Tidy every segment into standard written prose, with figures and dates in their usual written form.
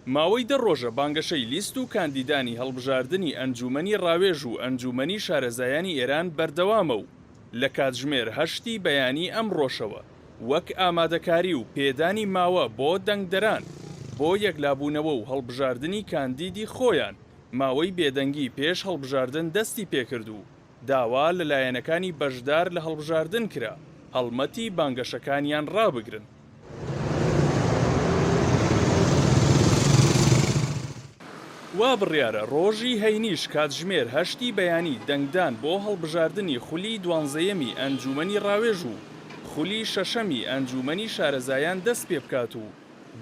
ماوەی 10 ڕۆژە بانگەشەی لیست و کاندیدانی هەڵبژاردننی ئەنجومەنی ڕاوێژ و ئەنجومەنی شارەزایانی ئێران بەردەوامە و لە کاتژمێر 8 بەیانی ئەم ڕۆژەوە وەک ئامادەکاری و پێدانی ماوە بۆ دەنگدەران بۆ یەکلابوونەوە و هەڵبژاردننی کاندیدی خۆیان ماوەی بێدەنگی پێش هەڵبژاردن دەستی پێکرد و داوا لەلایەنەکانی بەشدار لە هەڵبژاردن کرا هەڵمەتی بانگەشەکانیان ڕابگرن. وا بڕیارە ڕۆژی هەینیش کاتژمێر 8 بەیانی دەنگدان بۆ هەڵبژاردننی خولی 12یەمی ئەنجومەنی ڕاوێژ و خولی 6ەمی ئەنجومەنی شارەزایان دەست پێ بکات و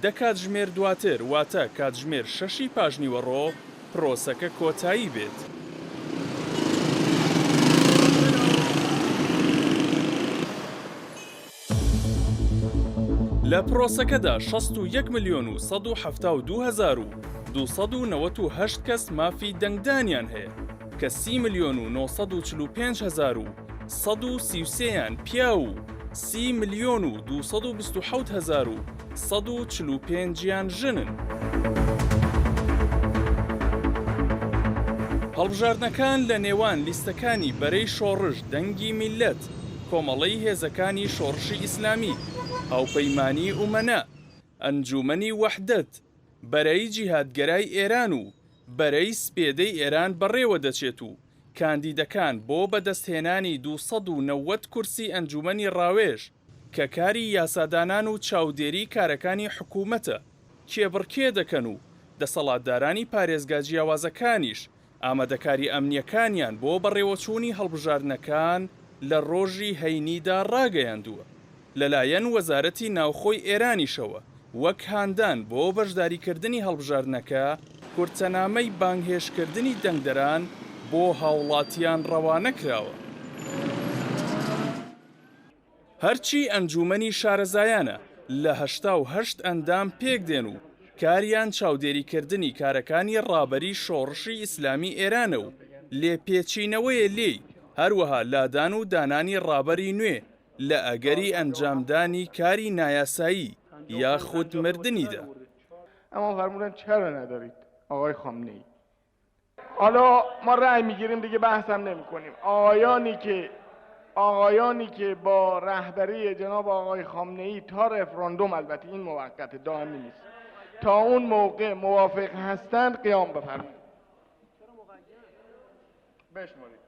10 کاتژمێر دواتر واتە کاتژمێر 6 پاژنیوەڕۆ پرۆسەکە کۆتایی بێت. لە پرۆسەکەدا 61,172,298 کەس مافی دەنگدانیان هەیە کە 30,945,133یان پیا و 30,227,145یان ژنن. هەڵبژاردنەکان لە نێوان لیستەکانی بەرەی شۆڕش دەنگی میلەت، کۆمەڵەی هێزەکانی شۆڕشی ئیسلامی، هاوپەیمانی ئومەنا، ئەنجومەنی وەحدەت، بەرەی جیهادگەرای ئێران و بەرەی سپێدەی ئێران بەڕێوە دەچێت و کاندیدەکان بۆ بەدەستهێنانی 290 کورسی ئەنجومەنی ڕاوێژ کە کاری یاسادانان و چاودێری کارەکانی حکوومەتە کێبڕکێ دەکەن و دەسەڵاتدارانی پارێزگا جیاوازەکانیش ئامادەکاری ئەمنیەکانیان بۆ بەڕێوەچوونی هەڵبژاردنەکان لە ڕۆژی هەینیدا ڕاگەیاندووە. لەلایەن وەزارەتی ناوخۆی ئێرانیشەوە وەک هاندان بۆ بەشداریکردنی هەڵبژاردنەکە کورتەنامەی بانگهێشکردنی دەنگدەران بۆ هاوڵاتیان ڕەوانە کراوە. هەرچی ئەنجومەنی شارەزایانە لە 88 ئەندام پێک دێن و کاریان چاودێریکردنی کارەکانی ڕابەری شۆڕشی ئیسلامی ئێرانە و لێپێچینەوەیە لێی هەروەها لادان و دانانی ڕابەری نوێ لە ئەگەری ئەنجامدانی کاری نایاسایی یاخود مردنیدا. اما فرمودن چرا ندارید آقای خامنه‌ای؟ حالا ما رأی میگیریم دیگه بحثم نمی کنیم. آقایانی که با رهبری جناب آقای خامنه‌ای تا رفراندوم، البته این موقت دائمی نیست، تا اون موقع موافق هستند قیام بفرمایید. بشمارید.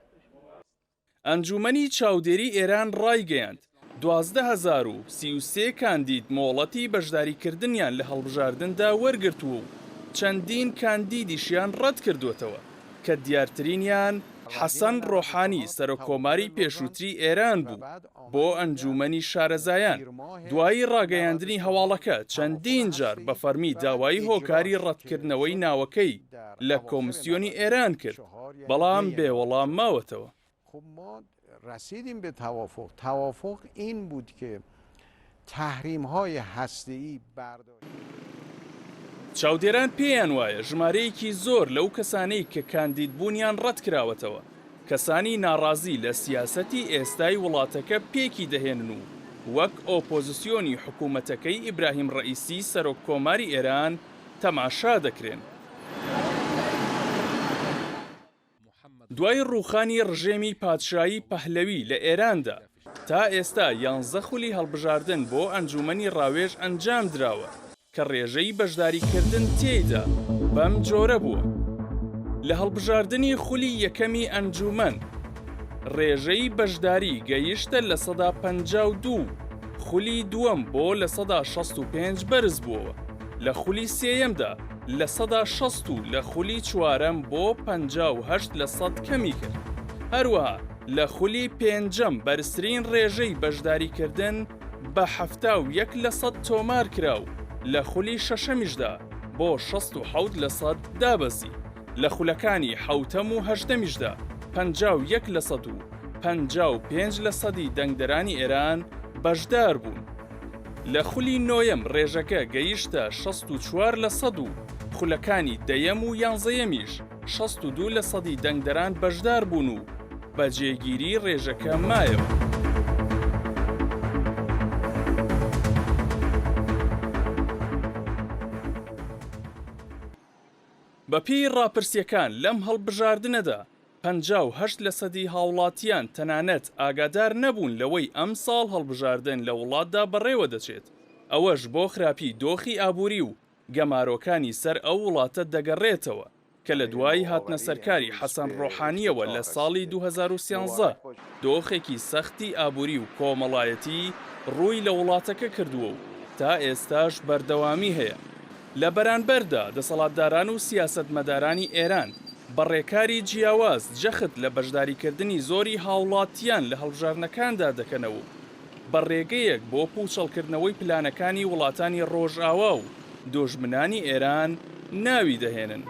ئەنجومەنی چاودێری ئێران ڕایگەیاند 12,033 کاندید مۆڵەتی بەشداریکردنیان لە هەڵبژاردندا وەرگرتووە و چەندین کاندیدیشیان ڕەت کردوێتەوە کە دیارترینیان حەسەن ڕۆحانی سەرۆکۆماری پێشووتری ئێران بوو بۆ ئەنجومەنی شارەزایان. دوایی ڕاگەیاندنی هەواڵەکە چەندین جار بە فەرمی داوای هۆکاری ڕەتکردنەوەی ناوەکەی لە کۆمسیۆنی ئێران کرد بەڵام بێوەڵام ماوەتەوە. رسیدیم به توافق این بود که تحریم‌های هسته‌ای برداشت. چاودێران پێیان وایە ژمارەیەکی زۆر لەو کەسانەی کە کاندید بوونیان ڕەت کراوەتەوە کەسانی ناڕازی لە سیاسەتی ئێستای وڵاتەکە پێکی دەهێنن و وەک ئۆپۆزیسیۆنی حکوومەتەکەی ئیبراهیم ڕەئیسی سەرۆک کۆماری ئێران تەماشا دەکرێن. دوای ڕووخانی ڕژێمی پادشایی پەهلەوی لە ئێراندا تا ئێستا 11 خولی هەڵبژاردن بۆ ئەنجومەنی ڕاوێژ ئەنجام دراوە کە ڕێژەی بەشداریکردن تێیدا بەم جۆرە بووە. لە هەڵبژاردننی خولی یەکەمی ئەنجومەن ڕێژەی بەشداری گەیشتە لە 52 خولی دووەم بۆ لە 65 بەرز بووەوە. لە خولی سێیەمدا لە 160 و لە خولی چوارەم بۆ 58% کەمی کرد. هەروەها لە خولی پێنجەم بەرزترین ڕێژەی بەشداریکردن بە 71% تۆمار کرا و لە خولی شەشەمیشدا بۆ 67% دابەزی. لە خولەکانی حەوتەم و هەژدەمیشدا 51% و 55% دەنگدەرانی ئێران بەشدار بوون. لە خولی نۆیەم ڕێژەکە گەیشتە 64% و خولەکانی دەیەم و یانزەیەمیش 62% دەنگدەران بەشدار بوون و بە جێگیری ڕێژەکە مایەوە. بەپێی ڕاپرسیەکان لەم هەڵبژاردنەدا 58% هاوڵاتیان تەنانەت ئاگادار نەبوون لەوەی ئەم ساڵ هەڵبژاردن لە وڵاتدا بەڕێوە دەچێت. ئەوەش بۆ خراپی دۆخی ئابووری و گەمارۆکانی سەر ئەو وڵاتە دەگەڕێتەوە کە لە دوای هاتنە سەرکاری حەسەن ڕۆحانیەوە لە ساڵی 2013 دۆخێکی سەختی ئابووری و کۆمەڵایەتی ڕووی لە وڵاتەکە کردووە و تا ئێستاش بەردەوامی هەیە. لە بەرانبەردا دەسەڵاتداران و سیاسەتمەدارانی ئێران بەڕێکاری جیاواز جەخت لە بەشداریکردنی زۆری هاوڵاتیان لە هەڵبژاردنەکاندا دەکەنەوە بەڕێگەیەک بۆ پوچەڵکردنەوەی پلانەکانی وڵاتانی ڕۆژئاوا و دۆژمنانی ئێران ناوی دەهێنن.